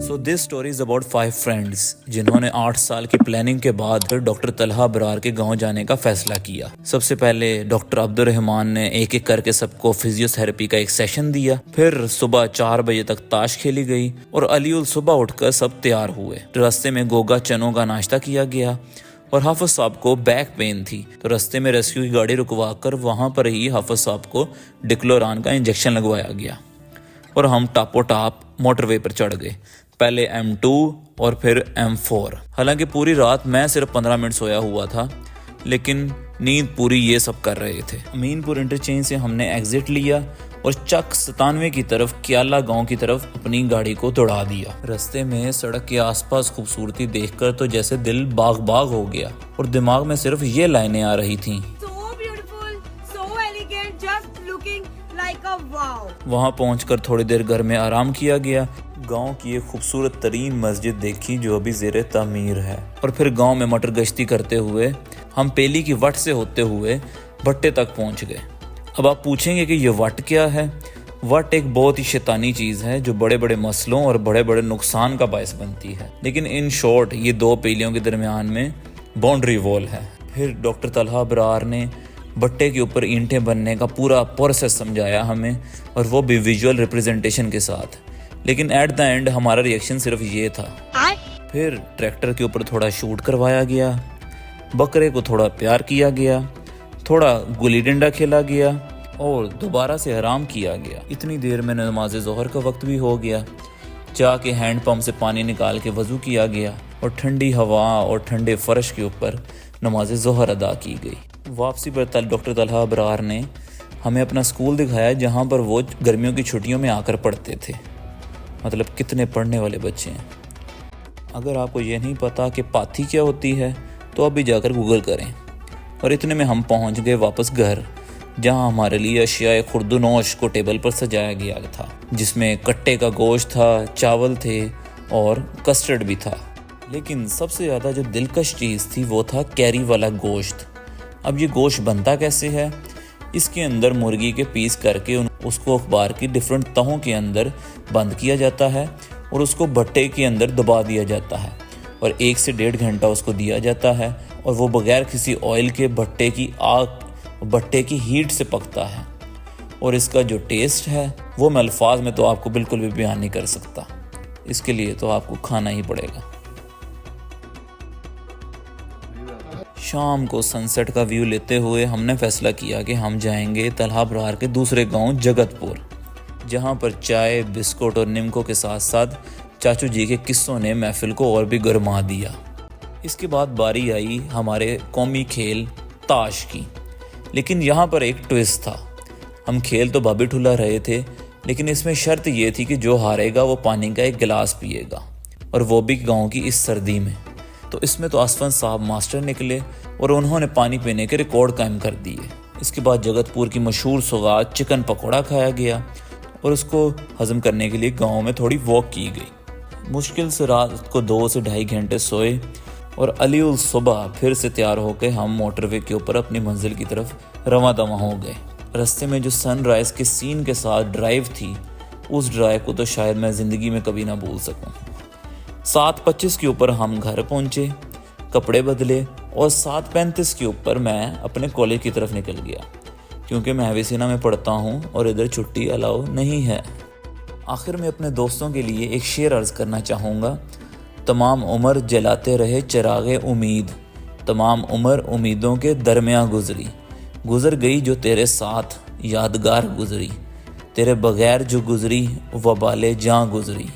So this story is about 5 friends जिन्होंने 8 साल की प्लानिंग के बाद फिर डॉक्टर तलहा अबरार के गांव जाने का फैसला किया। सबसे पहले डॉक्टर अब्दुर्रहमान ने एक एक करके सबको फिजियोथेरेपी का एक सेशन दिया। फिर सुबह 4 बजे तक ताश खेली गई और अलीउल सुबह उठकर सब तैयार हुए। रास्ते में गोगा चनों का नाश्ता किया गया और हाफिज साहब को बैक पेन थी तो रास्ते में रेस्क्यू की गाड़ी रुकवा कर वहां पर ही हाफिज साहब को डिक्लोरान का इंजेक्शन लगवाया गया और हम टापो टाप मोटरवे पर चढ़ गए, पहले M2 और फिर M4। हालांकि पूरी रात मैं सिर्फ 15 मिनट सोया हुआ था, लेकिन नींद पूरी ये सब कर रहे थे। अमीनपुर इंटरचेंज से हमने एग्जिट लिया और चक 97 की तरफ क्याला गांव की तरफ अपनी गाड़ी को दौड़ा दिया। रास्ते में सड़क के आसपास खूबसूरती देखकर तो जैसे दिल बाग बाग हो गया और दिमाग में सिर्फ ये लाइनें आ रही थीं। वहाँ पहुंचकर थोड़ी देर घर में आराम किया गया। गांव की एक खूबसूरत तरीन मस्जिद देखी जो अभी ज़ेरे तामीर है और फिर गांव में मटर गश्ती करते हुए हम पेली की वट से होते हुए भट्टे तक पहुंच गए। अब आप पूछेंगे कि ये वट क्या है। वट एक बहुत ही शैतानी चीज़ है जो बड़े बड़े मसलों और बड़े बड़े नुकसान का बायस बनती है, लेकिन इन शॉर्ट ये 2 पेलियों के दरमियान में बाउंड्री वॉल है। फिर डॉक्टर तलहा अबरार ने भट्टे के ऊपर ईंटें बनने का पूरा प्रोसेस समझाया हमें, और वो भी विजुअल रिप्रेजेंटेशन के साथ। लेकिन एट द एंड हमारा रिएक्शन सिर्फ ये था। फिर ट्रैक्टर के ऊपर थोड़ा शूट करवाया गया, बकरे को थोड़ा प्यार किया गया, थोड़ा गुली डंडा खेला गया और दोबारा से आराम किया गया। इतनी देर में नमाज ज़ोहर का वक्त भी हो गया। जाके हैंड पंप से पानी निकाल के वज़ू किया गया और ठंडी हवा और ठंडे फर्श के ऊपर नमाज ज़ोहर अदा की गई। वापसी पर डॉक्टर तलहा अबरार ने हमें अपना स्कूल दिखाया जहाँ पर वो गर्मियों की छुट्टियों में आकर पढ़ते थे। मतलब कितने पढ़ने वाले बच्चे हैं। अगर आपको ये नहीं पता कि पाथी क्या होती है तो अभी जाकर गूगल करें। और इतने में हम पहुँच गए वापस घर, जहाँ हमारे लिए अशियाए खुर्दनोश को टेबल पर सजाया गया था, जिसमें कट्टे का गोश्त था, चावल थे और कस्टर्ड भी था। लेकिन सबसे ज़्यादा जो दिलकश चीज़ थी वो था कैरी वाला गोश्त। अब ये गोश्त बनता कैसे है? इसके अंदर मुर्गी के पीस करके उसको अखबार की डिफरेंट तहों के अंदर बंद किया जाता है और उसको भट्टे के अंदर दबा दिया जाता है और 1 से 1.5 घंटा उसको दिया जाता है और वो बगैर किसी ऑयल के भट्टे की आग, भट्टे की हीट से पकता है। और इसका जो टेस्ट है वो मैं अल्फाज में तो आपको बिल्कुल भी बयान नहीं कर सकता। इसके लिए तो आपको खाना ही पड़ेगा। शाम को सनसेट का व्यू लेते हुए हमने फैसला किया कि हम जाएंगे तलहा अबरार के दूसरे गांव जगतपुर, जहां पर चाय, बिस्कुट और निमको के साथ साथ चाचू जी के किस्सों ने महफिल को और भी गरमा दिया। इसके बाद बारी आई हमारे कौमी खेल ताश की। लेकिन यहाँ पर एक ट्विस्ट था। हम खेल तो भाभी ठुला रहे थे, लेकिन इसमें शर्त ये थी कि जो हारेगा वो पानी का एक गिलास पिएगा, और वो भी गाँव की इस सर्दी में। तो इसमें तो आसफन साहब मास्टर निकले और उन्होंने पानी पीने के रिकॉर्ड कायम कर दिए। इसके बाद जगतपुर की मशहूर सौगात चिकन पकौड़ा खाया गया और उसको हजम करने के लिए गांव में थोड़ी वॉक की गई। मुश्किल से रात को 2 से 2.5 घंटे सोए और अलीउल सुबह फिर से तैयार होकर हम मोटरवे के ऊपर अपनी मंजिल की तरफ रवां दवां हो गए। रास्ते में जो सनराइज के सीन के साथ ड्राइव थी, उस ड्राइव को तो शायद मैं ज़िंदगी में कभी ना भूल सकूं। 7:25 के ऊपर हम घर पहुंचे, कपड़े बदले और 7:35 के ऊपर मैं अपने कॉलेज की तरफ निकल गया, क्योंकि मैं हवीसीना में पढ़ता हूं और इधर छुट्टी अलाउ नहीं है। आखिर में अपने दोस्तों के लिए एक शेर अर्ज़ करना चाहूँगा। तमाम उम्र जलाते रहे चिरागे उम्मीद, तमाम उम्र उम्मीदों के दरमियाँ गुजरी, गुजर गई जो तेरे साथ यादगार गुजरी, तेरे बगैर जो गुजरी वबाले जाँ गुजरी।